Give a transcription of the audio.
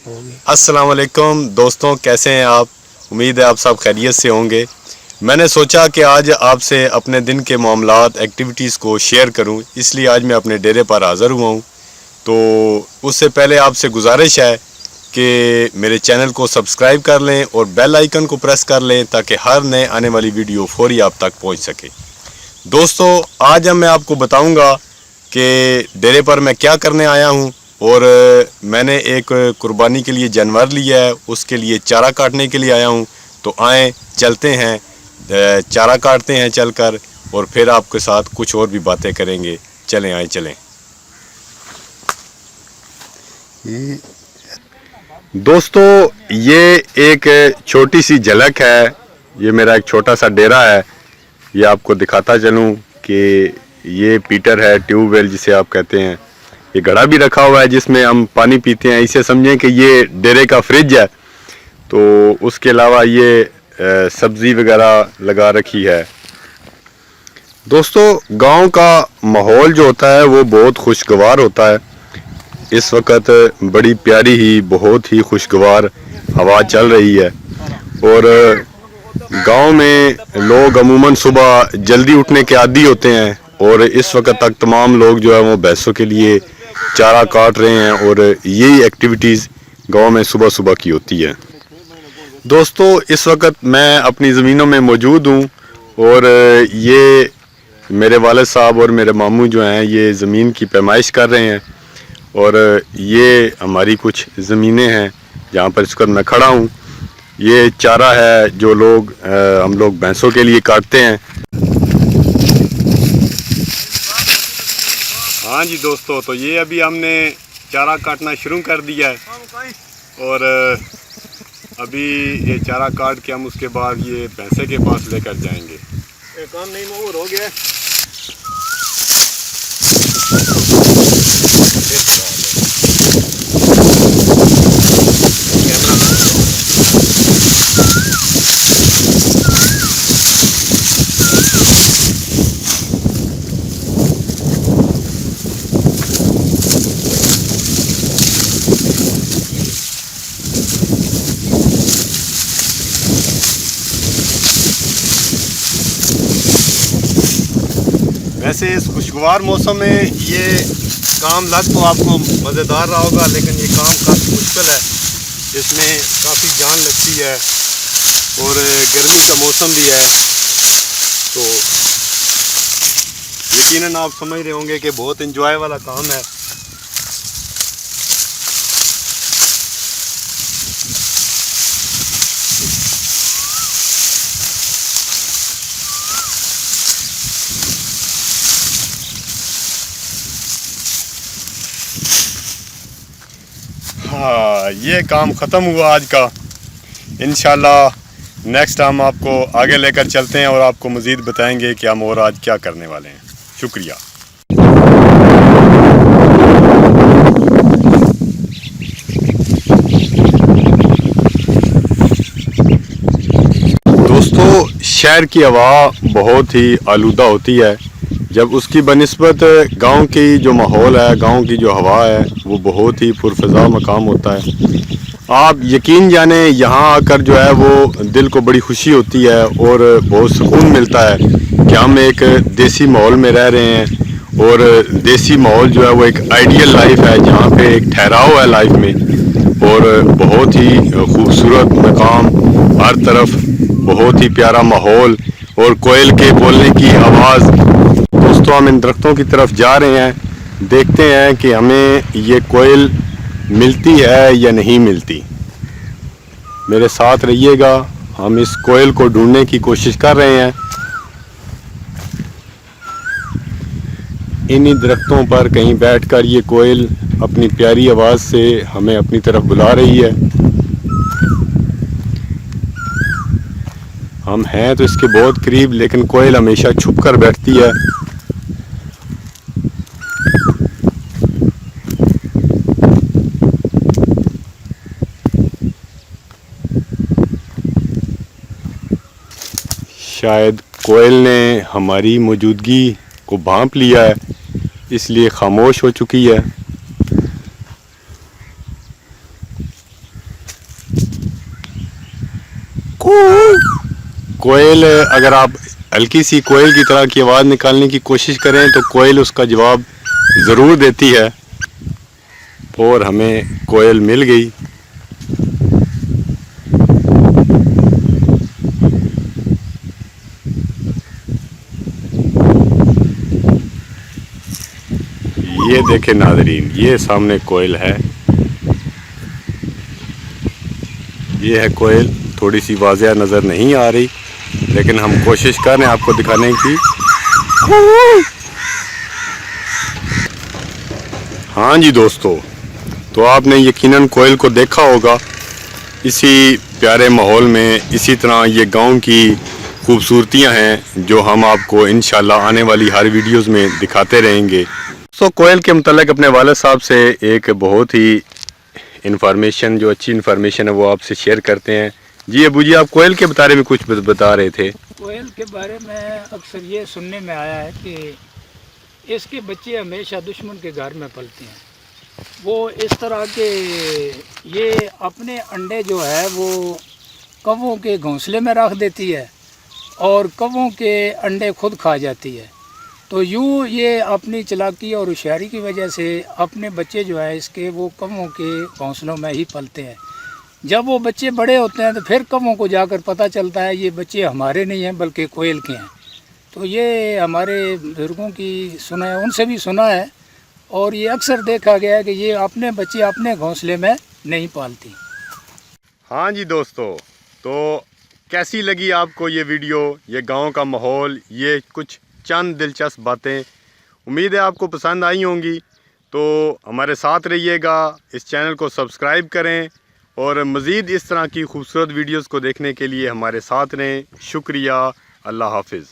अस्सलाम वालेकुम दोस्तों, कैसे हैं आप? उम्मीद है आप सब खैरियत से होंगे। मैंने सोचा कि आज आपसे अपने दिन के मामलात एक्टिविटीज़ को शेयर करूं, इसलिए आज मैं अपने डेरे पर हाज़िर हुआ हूं। तो उससे पहले आपसे गुजारिश है कि मेरे चैनल को सब्सक्राइब कर लें और बेल आइकन को प्रेस कर लें ताकि हर नए आने वाली वीडियो फौरी आप तक पहुंच सके। दोस्तों, आज मैं आपको बताऊंगा कि डेरे पर मैं क्या करने आया हूं और मैंने एक कुर्बानी के लिए जानवर लिया है, उसके लिए चारा काटने के लिए आया हूं। तो आएँ चलते हैं, चारा काटते हैं चलकर, और फिर आपके साथ कुछ और भी बातें करेंगे। चलें, आए चलें। दोस्तों, ये एक छोटी सी झलक है। ये मेरा एक छोटा सा डेरा है। ये आपको दिखाता चलूं कि ये पीटर है, ट्यूबवेल जिसे आप कहते हैं। ये घड़ा भी रखा हुआ है जिसमें हम पानी पीते हैं। इसे समझें कि ये डेरे का फ्रिज है। तो उसके अलावा ये सब्ज़ी वगैरह लगा रखी है। दोस्तों, गांव का माहौल जो होता है वो बहुत खुशगवार होता है। इस वक्त बड़ी प्यारी ही, बहुत ही खुशगवार हवा चल रही है। और गांव में लोग अमूमन सुबह जल्दी उठने के आदी होते हैं और इस वक्त तक तमाम लोग जो है वो भैंसों के लिए चारा काट रहे हैं और यही एक्टिविटीज़ गांव में सुबह सुबह की होती है। दोस्तों, इस वक्त मैं अपनी ज़मीनों में मौजूद हूं और ये मेरे वालिद साहब और मेरे मामू जो हैं ये ज़मीन की पैमाइश कर रहे हैं। और ये हमारी कुछ ज़मीनें हैं जहाँ पर इस वक्त मैं खड़ा हूँ। ये चारा है जो हम लोग भैंसों के लिए काटते हैं। हाँ जी दोस्तों, तो ये अभी हमने चारा काटना शुरू कर दिया है और अभी ये चारा काट के हम उसके बाद ये भैंसे के पास लेकर जाएंगे। काम नहीं मोर हो गया। वैसे इस खुशगवार मौसम में ये काम लग तो आपको मज़ेदार रहा होगा, लेकिन ये काम काफ़ी मुश्किल है। इसमें काफ़ी जान लगती है और गर्मी का मौसम भी है। तो यकीनन आप समझ रहे होंगे कि बहुत एंजॉय वाला काम है। हाँ, ये काम ख़त्म हुआ आज का। इंशाल्लाह नेक्स्ट हम आपको आगे लेकर चलते हैं और आपको मज़ीद बताएंगे कि हम और आज क्या करने वाले हैं। शुक्रिया। दोस्तों, शहर की हवा बहुत ही आलूदा होती है, जब उसकी बनिस्बत गांव की जो माहौल है, गांव की जो हवा है, वो बहुत ही पुरफ़ज़ा मकाम होता है। आप यकीन जाने यहाँ आकर जो है वो दिल को बड़ी खुशी होती है और बहुत सुकून मिलता है कि हम एक देसी माहौल में रह रहे हैं। और देसी माहौल जो है वो एक आइडियल लाइफ है जहाँ पे एक ठहराव है लाइफ में और बहुत ही खूबसूरत मकाम, हर तरफ बहुत ही प्यारा माहौल और कोयल के बोलने की आवाज़। दोस्तों, हम इन दरख्तों की तरफ जा रहे हैं, देखते हैं कि हमें ये कोयल मिलती है या नहीं मिलती। मेरे साथ रहिएगा, हम इस कोयल को ढूंढने की कोशिश कर रहे हैं। इन्हीं दरख्तों पर कहीं बैठकर ये कोयल अपनी प्यारी आवाज़ से हमें अपनी तरफ बुला रही है। हम हैं तो इसके बहुत करीब, लेकिन कोयल हमेशा छुप कर बैठती है। शायद कोयल ने हमारी मौजूदगी को भांप लिया है, इसलिए खामोश हो चुकी है। कोयल, अगर आप हल्की सी कोयल की तरह की आवाज़ निकालने की कोशिश करें तो कोयल उसका जवाब ज़रूर देती है, और हमें कोयल मिल गई। ये देखें नाज़रीन, ये सामने कोयल है, ये है कोयल। थोड़ी सी वाज़ेह नज़र नहीं आ रही, लेकिन हम कोशिश कर रहे हैं आपको दिखाने की। हाँ जी दोस्तों, तो आपने यकीनन कोयल को देखा होगा। इसी प्यारे माहौल में इसी तरह ये गांव की खूबसूरतियां हैं जो हम आपको इंशाल्लाह आने वाली हर वीडियोस में दिखाते रहेंगे। तो कोयल के मुतालिक अपने वालिद साहब से एक बहुत ही इन्फॉर्मेशन, जो अच्छी इन्फॉर्मेशन है वो आपसे शेयर करते हैं। जी अबू जी, आप कोयल के बारे में कुछ बता रहे थे। कोयल के बारे में अक्सर ये सुनने में आया है कि इसके बच्चे हमेशा दुश्मन के घर में पलते हैं। वो इस तरह के ये अपने अंडे जो है वो कौवों के घोंसले में रख देती है और कौवों के अंडे खुद खा जाती है। तो यूँ ये अपनी चालाकी और होशियारी की वजह से अपने बच्चे जो है इसके वो कौवों के घोंसलों में ही पलते हैं। जब वो बच्चे बड़े होते हैं तो फिर कौवों को जाकर पता चलता है ये बच्चे हमारे नहीं हैं बल्कि कोयल के हैं। तो ये हमारे बुजुर्गों की सुना है, उनसे भी सुना है, और ये अक्सर देखा गया है कि ये अपने बच्चे अपने घोंसले में नहीं पालती। हाँ जी दोस्तों, तो कैसी लगी आपको ये वीडियो, ये गांव का माहौल, ये कुछ चंद दिलचस्प बातें। उम्मीद है आपको पसंद आई होंगी। तो हमारे साथ रहिएगा, इस चैनल को सब्सक्राइब करें और मज़ीद इस तरह की खूबसूरत वीडियोस को देखने के लिए हमारे साथ रहें। शुक्रिया, अल्लाह हाफिज़।